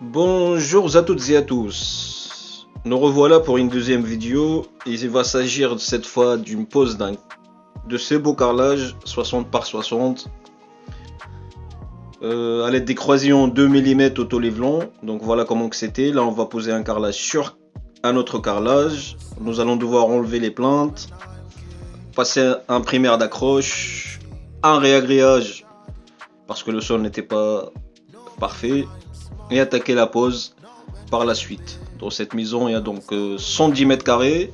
Bonjour à toutes et à tous. Nous revoilà pour une deuxième vidéo. Il va s'agir cette fois d'une pose de ce beau carrelage 60 par 60 à l'aide des croisillons 2 mm auto-livelon. Donc voilà comment que c'était. Là on va poser un carrelage sur un autre carrelage. Nous allons devoir enlever les plaintes, passer un primaire d'accroche, un réagréage parce que le sol n'était pas parfait et attaquer la pose par la suite. Dans cette maison, il y a donc 110 mètres carrés,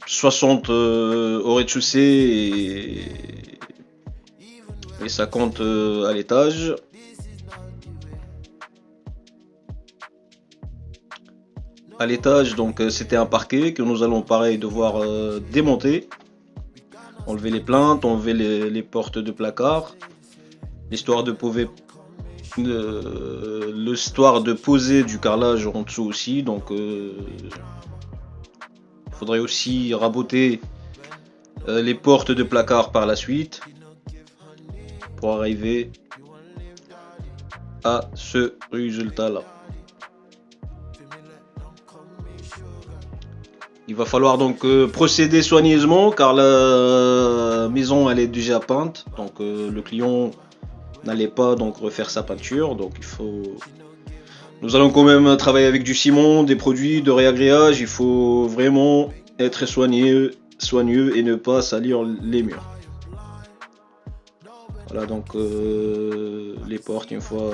60 au rez-de-chaussée et ça compte à l'étage. À l'étage, donc c'était un parquet que nous allons pareil devoir démonter, enlever les plaintes, enlever les portes de placard, l'histoire de l'histoire de poser du carrelage en dessous aussi. Donc faudrait aussi raboter les portes de placard par la suite pour arriver à ce résultat là. Il va falloir donc procéder soigneusement car la maison elle est déjà peinte, donc le client n'allait pas donc refaire sa peinture, donc nous allons quand même travailler avec du ciment, des produits de réagréage. Il faut vraiment être soigneux et ne pas salir les murs. Voilà donc les portes une fois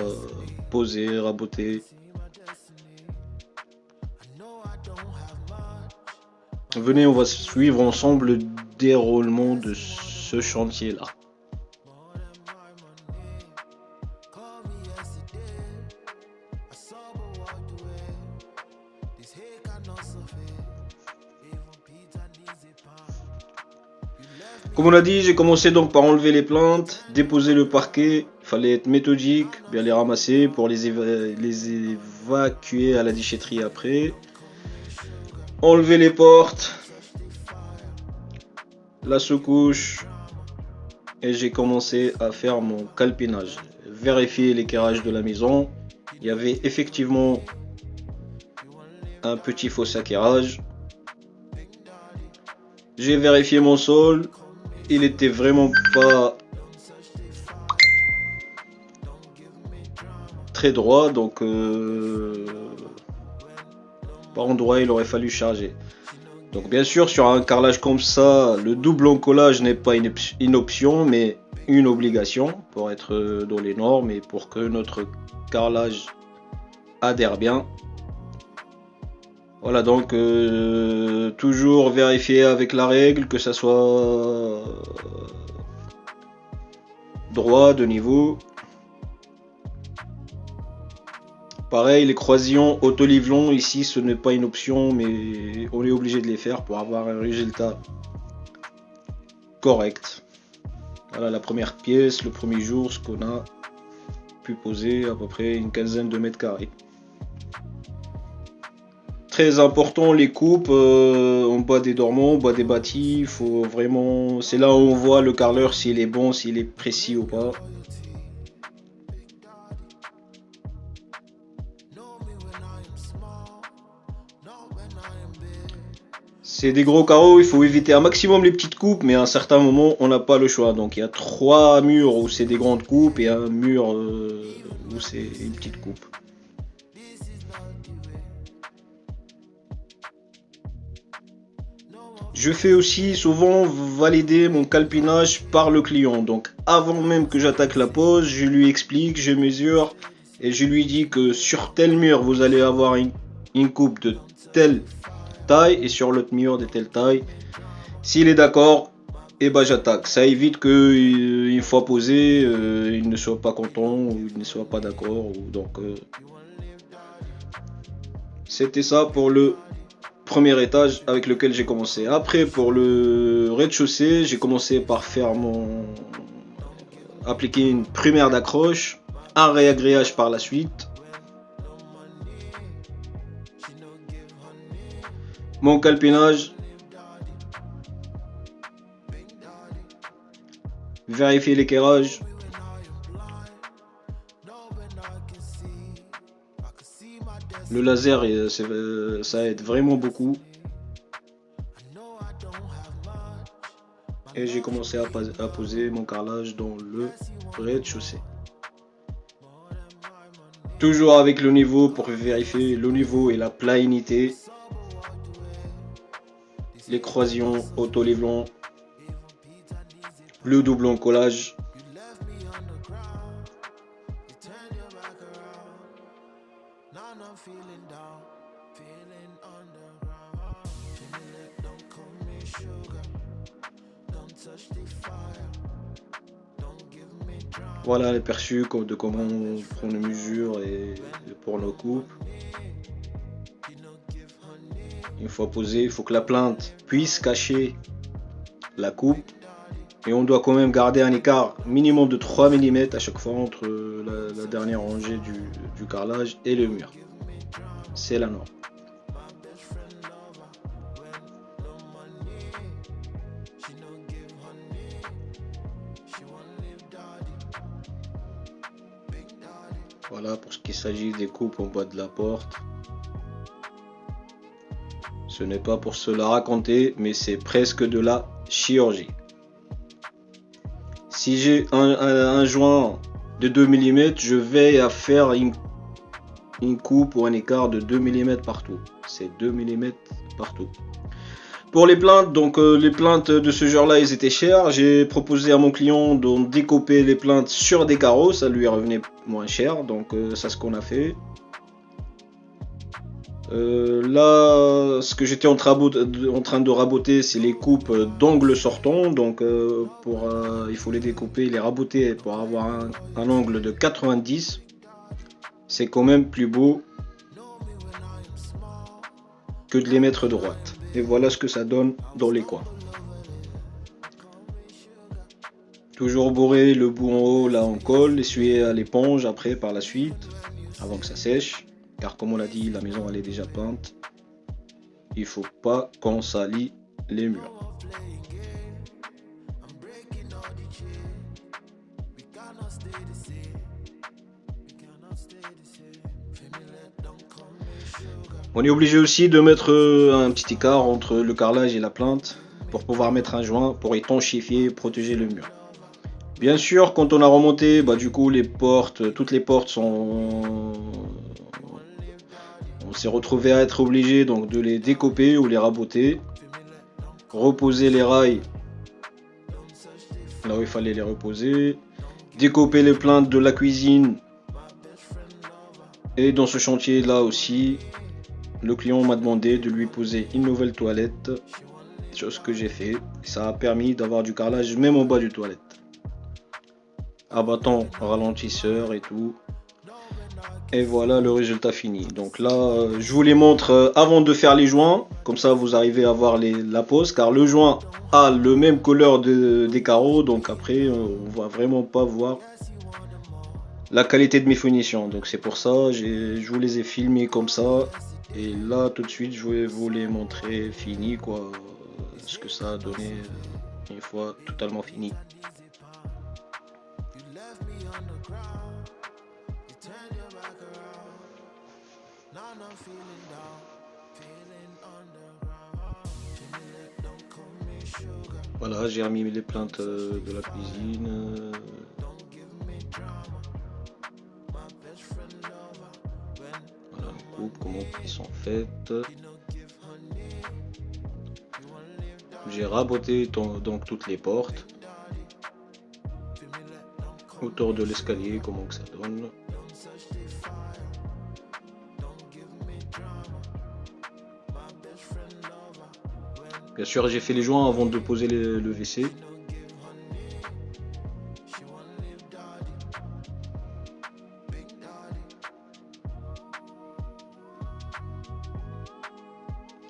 posées, rabotées. Venez, on va suivre ensemble le déroulement de ce chantier là. Comme on a dit, j'ai commencé donc par enlever les plaintes, déposer le parquet. Il fallait être méthodique, bien les ramasser pour les évacuer à la déchetterie après. Enlever les portes, la sous-couche, et j'ai commencé à faire mon calpinage. Vérifier l'éclairage de la maison. Il y avait effectivement un petit faux éclairage. J'ai vérifié mon sol. Il était vraiment pas très droit, donc par endroit il aurait fallu charger. Donc bien sûr sur un carrelage comme ça, le double encollage n'est pas une option mais une obligation pour être dans les normes et pour que notre carrelage adhère bien. Voilà donc toujours vérifier avec la règle que ça soit droit de niveau. Pareil, les croisillons auto-livelon, ici ce n'est pas une option, mais on est obligé de les faire pour avoir un résultat correct. Voilà la première pièce, le premier jour, ce qu'on a pu poser à peu près une quinzaine de mètres carrés. Très important les coupes en bas des dormants, en bas des bâtis, faut vraiment, c'est là où on voit le carreleur s'il est bon, s'il est précis ou pas. C'est des gros carreaux, il faut éviter un maximum les petites coupes, mais à un certain moment, on n'a pas le choix. Donc il y a 3 murs où c'est des grandes coupes et un mur où c'est une petite coupe. Je fais aussi souvent valider mon calpinage par le client. Donc avant même que j'attaque la pose, je lui explique, je mesure et je lui dis que sur tel mur, vous allez avoir une coupe de telle taille et sur l'autre mur de telle taille. S'il est d'accord, et ben j'attaque. Ça évite que une fois posé, il ne soit pas content ou il ne soit pas d'accord. Donc c'était ça pour le premier étage avec lequel j'ai commencé. Après pour le rez-de-chaussée, j'ai commencé par faire appliquer une primaire d'accroche, un réagréage par la suite. Mon calpinage, vérifier l'éclairage, Le laser, ça aide vraiment beaucoup. Et j'ai commencé à poser mon carrelage dans le rez-de-chaussée. Toujours avec le niveau pour vérifier le niveau et la planité. Les croisillons auto-lévelants. Le double en collage. Voilà l'aperçu de comment on prend les mesures et pour nos coupes. Une fois posé, il faut que la plinte puisse cacher la coupe. Et on doit quand même garder un écart minimum de 3 mm à chaque fois entre la dernière rangée du carrelage et le mur. C'est la norme. Voilà pour ce qui s'agit des coupes en bas de la porte. Ce n'est pas pour se la raconter, mais c'est presque de la chirurgie. Si j'ai un joint de 2 mm, je vais à faire une coupe ou un écart de 2 mm partout. C'est 2 mm partout. Pour les plaintes, donc les plaintes de ce genre-là, ils étaient chères. J'ai proposé à mon client de découper les plaintes sur des carreaux, ça lui revenait moins cher, donc c'est ce qu'on a fait. Là, ce que j'étais en train de raboter, c'est les coupes d'angles sortants. Donc, il faut les découper, les raboter pour avoir un angle de 90. C'est quand même plus beau que de les mettre droite. Et voilà ce que ça donne dans les coins. Toujours bourrer le bout en haut là en colle, essuyer à l'éponge après par la suite, avant que ça sèche. Car comme on l'a dit, la maison elle est déjà peinte. Il faut pas qu'on salit les murs. On est obligé aussi de mettre un petit écart entre le carrelage et la plinthe pour pouvoir mettre un joint pour étanchéifier et protéger le mur. Bien sûr, quand on a remonté, du coup les portes, toutes les portes sont... On s'est retrouvé à être obligé donc de les découper ou les raboter. Reposer les rails là où il fallait les reposer. Découper les plaintes de la cuisine. Et dans ce chantier là aussi, le client m'a demandé de lui poser une nouvelle toilette. Chose que j'ai fait. Ça a permis d'avoir du carrelage même au bas du toilette. Abattant ralentisseur et tout. Et voilà le résultat fini. Donc là, je vous les montre avant de faire les joints. Comme ça, vous arrivez à voir la pose. Car le joint a le même couleur des carreaux. Donc après, on va vraiment pas voir la qualité de mes finitions. Donc c'est pour ça, je vous les ai filmés comme ça. Et là, tout de suite, je vais vous les montrer fini, quoi. Ce que ça a donné une fois totalement fini. Voilà, j'ai remis les plaintes de la cuisine. Voilà les coupes, comment ils sont faites. J'ai raboté donc toutes les portes. Autour de l'escalier, comment que ça donne. Bien sûr, j'ai fait les joints avant de poser le WC.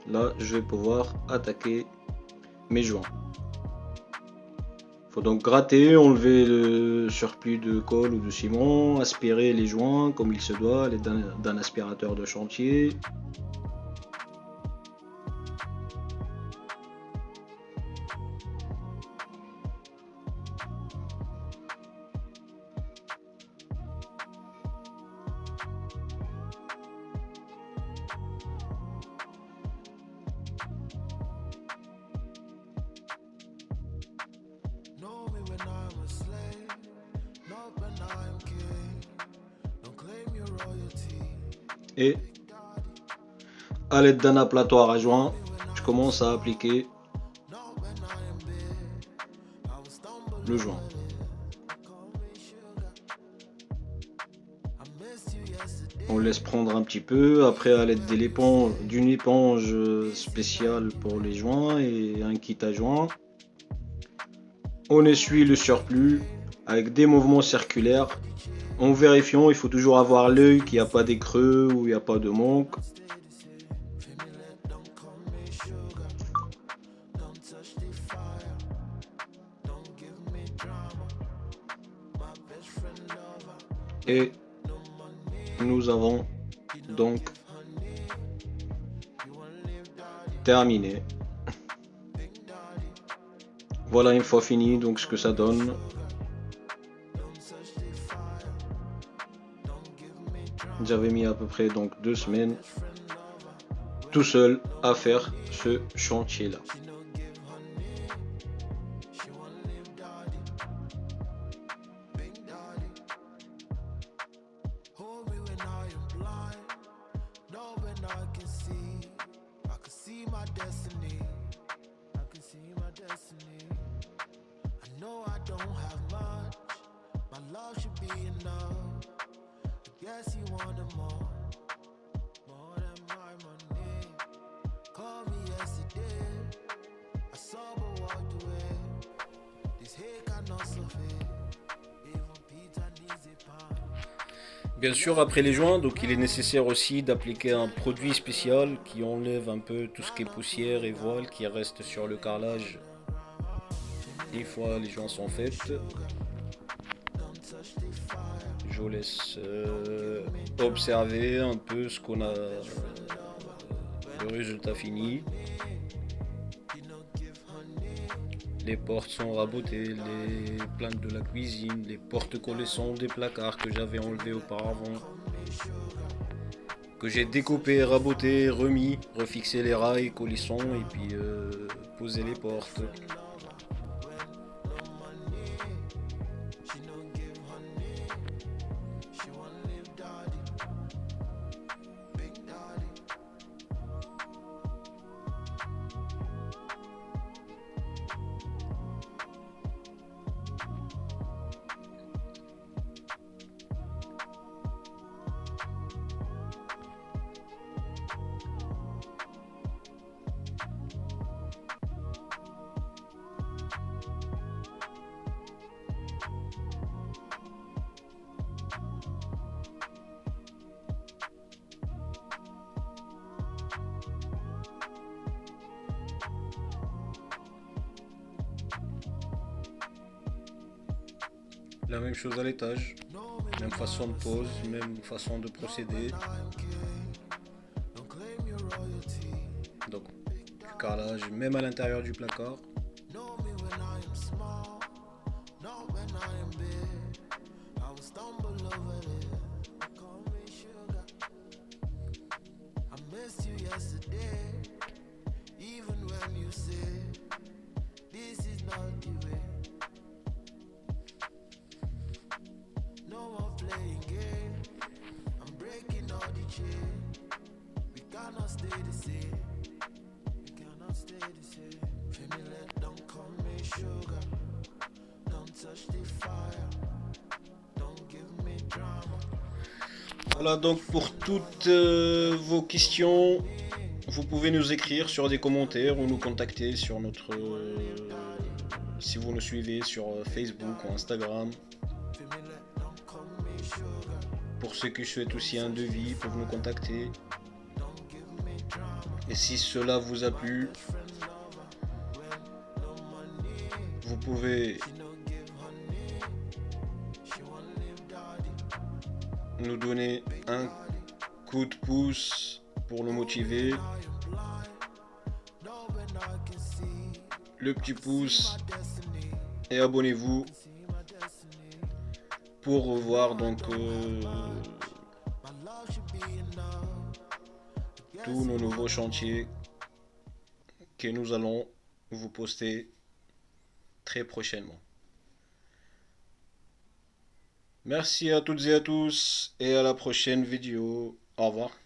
Là, je vais pouvoir attaquer mes joints. Faut donc gratter, enlever le surplus de colle ou de ciment, aspirer les joints comme il se doit à l'aide d'un aspirateur de chantier. Et à l'aide d'un aplatoire à joint, je commence à appliquer le joint. On laisse prendre un petit peu, après à l'aide d'une éponge spéciale pour les joints et un kit à joint, on essuie le surplus avec des mouvements circulaires. En vérifiant, il faut toujours avoir l'œil qu'il n'y a pas des creux ou il n'y a pas de manque. Et nous avons donc terminé. Voilà une fois fini donc ce que ça donne. J'avais mis à peu près donc 2 semaines tout seul à faire ce chantier là. Bien sûr, après les joints, donc il est nécessaire aussi d'appliquer un produit spécial qui enlève un peu tout ce qui est poussière et voile qui reste sur le carrelage une fois les joints sont faits. Je vous laisse observer un peu ce qu'on a, le résultat fini. Les portes sont rabotées, les plaintes de la cuisine, les portes collées des placards que j'avais enlevés auparavant, que j'ai découpé, raboté, remis, refixé les rails, colissons et puis posé les portes. La même chose à l'étage, même façon de pose, même façon de procéder. Donc, du carrelage, même à l'intérieur du placard. Voilà donc pour toutes vos questions, vous pouvez nous écrire sur des commentaires ou nous contacter sur notre... si vous nous suivez sur Facebook ou Instagram. Pour ceux qui souhaitent aussi un devis, peuvent nous contacter. Et si cela vous a plu, vous pouvez nous donner un coup de pouce pour nous motiver. Le petit pouce et abonnez-vous pour revoir donc tous nos nouveaux chantiers que nous allons vous poster très prochainement. Merci à toutes et à tous et à la prochaine vidéo. Au revoir.